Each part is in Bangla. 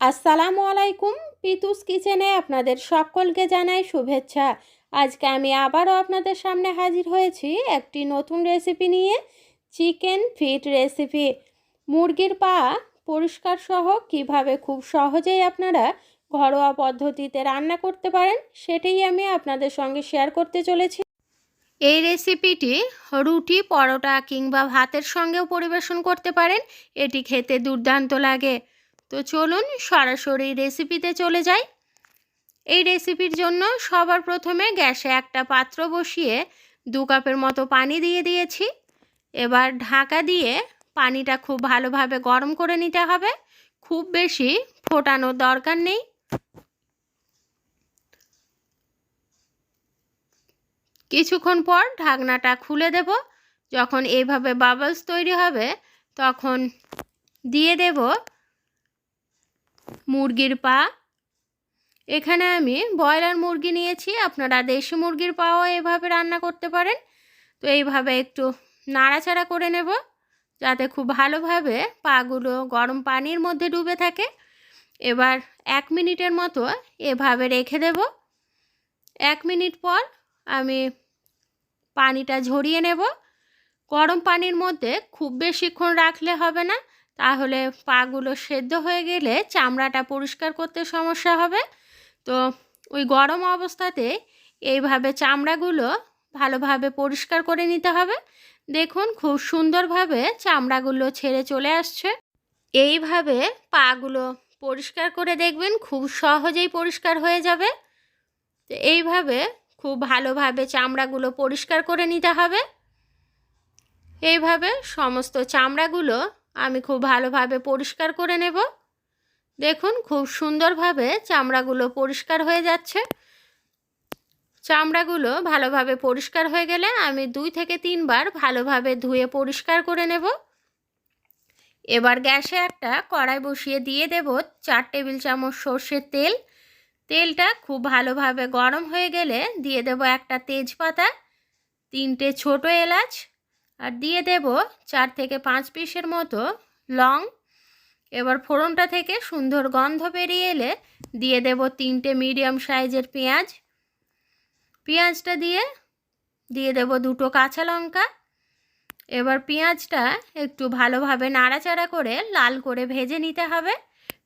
আসসালামু আলাইকুম। পিতুস কিচেনে আপনাদের সকলকে জানাই শুভেচ্ছা। আজকে আমি আবারও আপনাদের সামনে হাজির হয়েছি একটি নতুন রেসিপি নিয়ে। Chicken feet recipe. মুরগির পা পরিষ্কার সহ কিভাবে খুব সহজেই আপনারা ঘরোয়া পদ্ধতিতে রান্না করতে পারেন সেটাই আমি আপনাদের সঙ্গে শেয়ার করতে চলেছি। এই রেসিপিটি রুটি, পরোটা কিংবা ভাতের সঙ্গেও পরিবেশন করতে পারেন। এটি খেতে দুর্দান্ত লাগে। তো চলুন সরাসরি রেসিপিতে চলে যাই। এই রেসিপির জন্য সবার প্রথমে গ্যাসে একটা পাত্র বসিয়ে 2 কাপের মতো পানি দিয়ে দিয়েছি। এবার ঢাকা দিয়ে পানিটা খুব ভালোভাবে গরম করে নিতে হবে। খুব বেশি ফোটানোর দরকার নেই। কিছুক্ষণ পর ঢাকনাটা খুলে দেব। যখন এইভাবে বাবলস তৈরি হবে তখন দিয়ে দেব মুরগির পা। এখানে আমি ব্রয়লার মুরগি নিয়েছি, আপনারা দেশি মুরগির পাও এভাবে রান্না করতে পারেন। তো এইভাবে একটু নাড়াচাড়া করে নেব যাতে খুব ভালোভাবে পাগুলো গরম পানির মধ্যে ডুবে থাকে। এবার 1 মিনিটের মতো এভাবে রেখে দেব। 1 মিনিট পর আমি পানিটা ঝরিয়ে নেব। গরম পানির মধ্যে খুব বেশিক্ষণ রাখলে হবে না, তাহলে পাগুলো সেদ্ধ হয়ে গেলে চামড়াটা পরিষ্কার করতে সমস্যা হবে। তো ওই গরম অবস্থাতে এইভাবে চামড়াগুলো ভালোভাবে পরিষ্কার করে নিতে হবে। দেখুন খুব সুন্দরভাবে চামড়াগুলো ছেড়ে চলে আসছে। এইভাবে পাগুলো পরিষ্কার করে দেখবেন খুব সহজেই পরিষ্কার হয়ে যাবে। তো এইভাবে খুব ভালোভাবে চামড়াগুলো পরিষ্কার করে নিতে হবে। এইভাবে সমস্ত চামড়াগুলো আমি খুব ভালোভাবে পরিষ্কার করে নেব। দেখুন খুব সুন্দরভাবে চামড়াগুলো পরিষ্কার হয়ে যাচ্ছে। চামড়াগুলো ভালোভাবে পরিষ্কার হয়ে গেলে আমি 2 থেকে 3 বার ভালোভাবে ধুয়ে পরিষ্কার করে নেব। এবার গ্যাসে একটা কড়াই বসিয়ে দিয়ে দেব 4 টেবিল চামচ সর্ষের তেল। তেলটা খুব ভালোভাবে গরম হয়ে গেলে দিয়ে দেব একটা তেজপাতা, 3টে ছোট এলাচ, আর দিয়ে দেব 4 থেকে 5 পিসের মতো লং। এবার ফোড়নটা থেকে সুন্দর গন্ধ বেরিয়ে এলে দিয়ে দেব 3টে মিডিয়াম সাইজের পেঁয়াজ। পেঁয়াজটা দিয়ে দেব 2টো কাঁচা লঙ্কা। এবার পেঁয়াজটা একটু ভালোভাবে নাড়াচাড়া করে লাল করে ভেজে নিতে হবে।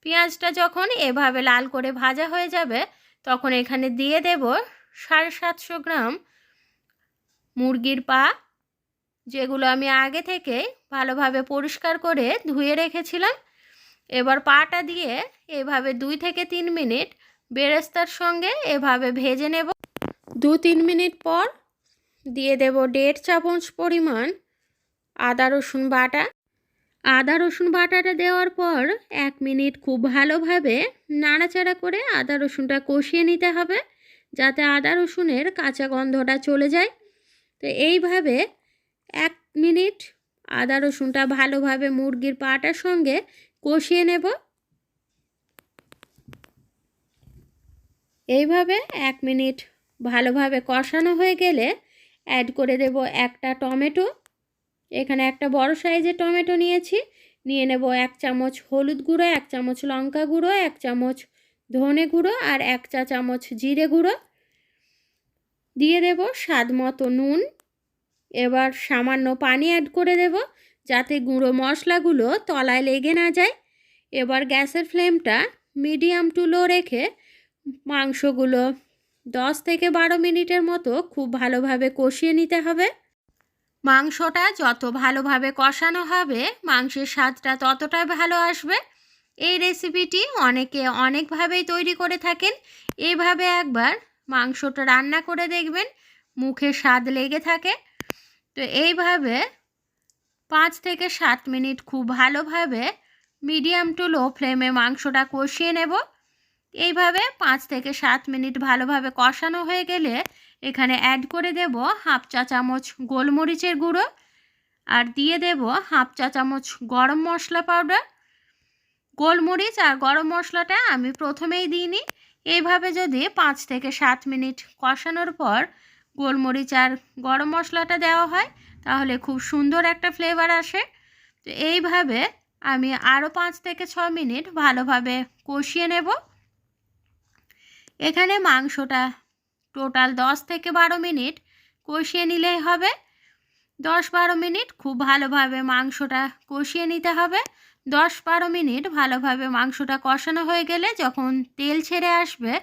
পেঁয়াজটা যখন এভাবে লাল করে ভাজা হয়ে যাবে তখন এখানে দিয়ে দেব 750 গ্রাম মুরগির পা, যেগুলো আমি আগে থেকে ভালোভাবে পরিষ্কার করে ধুয়ে রেখেছিলাম। এবার পাটা দিয়ে এভাবে 2 থেকে 3 মিনিট বেরেস্তার সঙ্গে এভাবে ভেজে নেব। 2-3 মিনিট পর দিয়ে দেব 1.5 চামচ পরিমাণ আদা রসুন বাটা। আদা রসুন বাটাটা দেওয়ার পর 1 মিনিট খুব ভালোভাবে নাড়াচাড়া করে আদা রসুনটা কষিয়ে নিতে হবে যাতে আদা রসুনের কাঁচা গন্ধটা চলে যায়। তো এইভাবে 1 মিনিট আদা রসুনটা ভালোভাবে মুরগির পাটার সঙ্গে কষিয়ে নেব। এইভাবে 1 মিনিট ভালোভাবে কষানো হয়ে গেলে অ্যাড করে দেব একটা টমেটো। এখানে একটা বড় সাইজের টমেটো নিয়েছি। নিয়ে নেব 1 চামচ হলুদ গুঁড়ো, 1 চামচ লঙ্কা গুঁড়ো, 1 চামচ ধনে গুঁড়ো আর 1 চা চামচ জিরে গুঁড়ো। দিয়ে দেব স্বাদ মতো নুন। এবার সামান্য পানি অ্যাড করে দেব যাতে গুঁড়ো মশলাগুলো তলায় লেগে না যায়। এবার গ্যাসের ফ্লেমটা মিডিয়াম টু লো রেখে মাংসগুলো 10 থেকে 12 মিনিটের মতো খুব ভালোভাবে কষিয়ে নিতে হবে। মাংসটা যত ভালোভাবে কষানো হবে মাংসের স্বাদটা ততটাই ভালো আসবে। এই রেসিপিটি অনেকে অনেকভাবেই তৈরি করে থাকেন। এইভাবে একবার মাংসটা রান্না করে দেখবেন, মুখে স্বাদ লেগে থাকে। তো এইভাবে 5 থেকে 7 মিনিট খুব ভালোভাবে মিডিয়াম টু লো ফ্লেমে মাংসটা কষিয়ে নেব। এইভাবে 5 থেকে 7 মিনিট ভালোভাবে কষানো হয়ে গেলে এখানে অ্যাড করে দেব 1/2 চা চামচ গোলমরিচের গুঁড়ো আর দিয়ে দেব 1/2 চা চামচ গরম মশলা পাউডার। গোলমরিচ আর গরম মশলাটা আমি প্রথমেই দিইনি। এইভাবে যদি 5 থেকে 7 মিনিট কষানোর পর গোলমরিচ আর গরম মশলাটা দেওয়া হয় তাহলে খুব সুন্দর একটা ফ্লেভার আসে। তো এইভাবে আমি আরও 5 থেকে 6 মিনিট ভালোভাবে কষিয়ে নেব। এখানে মাংসটা টোটাল 10 থেকে 12 মিনিট কষিয়ে নিলেই হবে। 10-12 মিনিট খুব ভালোভাবে মাংসটা কষিয়ে নিতে হবে। 10-12 মিনিট ভালোভাবে মাংসটা কষানো হয়ে গেলে যখন তেল ছেড়ে আসবে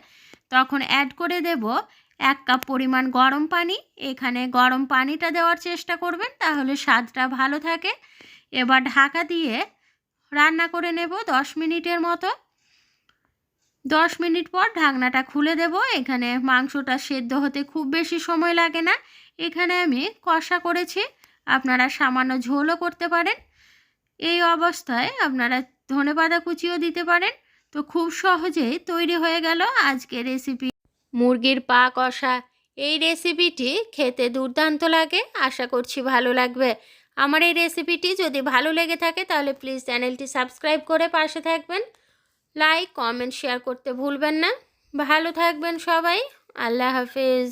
তখন অ্যাড করে দেব 1 কাপ পরিমাণ গরম পানি। এখানে গরম পানিটা দেওয়ার চেষ্টা করবেন, তাহলে স্বাদটা ভালো থাকে। এবার ঢাকা দিয়ে রান্না করে নেব 10 মিনিটের মতো। 10 মিনিট পর ঢাকনাটা খুলে দেব। এখানে মাংসটা সেদ্ধ হতে খুব বেশি সময় লাগে না। এখানে আমি কষা করেছি, আপনারা সামান্য ঝোলও করতে পারেন। এই অবস্থায় আপনারা ধনেপাতা কুচিও দিতে পারেন। তো খুব সহজেই তৈরি হয়ে গেল আজকের রেসিপি মুরগির পা কষা। এই রেসিপিটি খেতে দুর্দান্ত লাগে, আশা করছি ভালো লাগবে। আমার এই রেসিপিটি যদি ভালো লেগে থাকে তাহলে প্লিজ চ্যানেলটি সাবস্ক্রাইব করে পাশে থাকবেন। লাইক, কমেন্ট, শেয়ার করতে ভুলবেন না। ভালো থাকবেন সবাই। আল্লাহ হাফেজ।